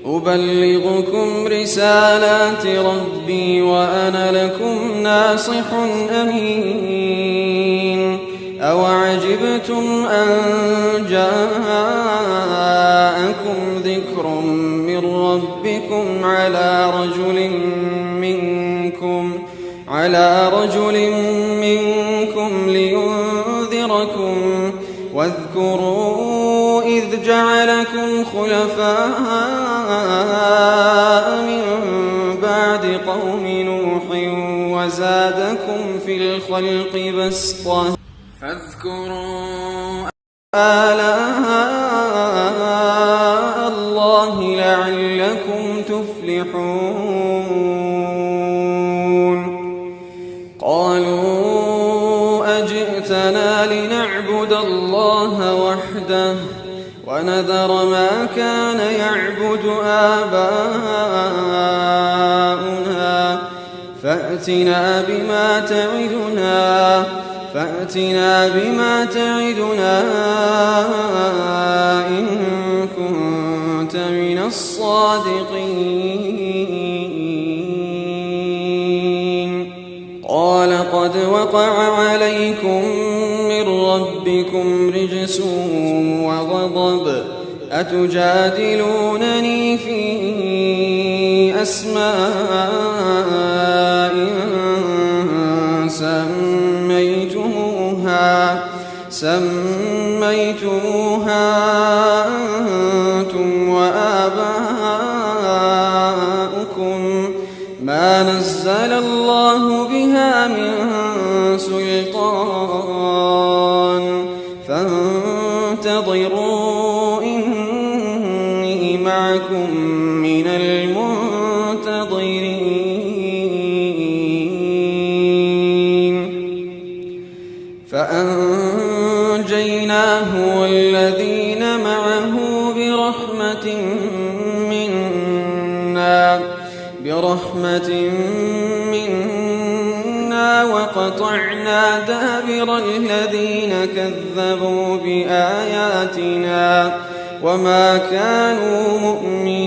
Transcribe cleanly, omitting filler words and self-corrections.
أبلغكم رسالات ربي وأنا لكم ناصح أمين. أوعجبتم أن جاءكم ذكر من ربكم على رجل منكم لينذركم واذكروا إذ جعلكم خلفاء من بعد قوم نوح وزادكم في الخلق بسطة فاذكروا آلاء الله لعلكم تفلحون. قالوا أجئتنا لنعبد الله وحده ونذر ما كان يعبد آباؤنا فأتنا بما تعدنا إن كنت من الصادقين. قال قد وقع عليكم من ربكم رجس وغضب أتجادلونني في أسماء سميتموها أنتم وآباؤكم ما نزل الله بها من سلطان فانتظروا إني معكم من المنتظرين. فأنجيناه والذين معه برحمة منا وقطعنا دابر الذين كذبوا بآياتنا وما كانوا مؤمنين.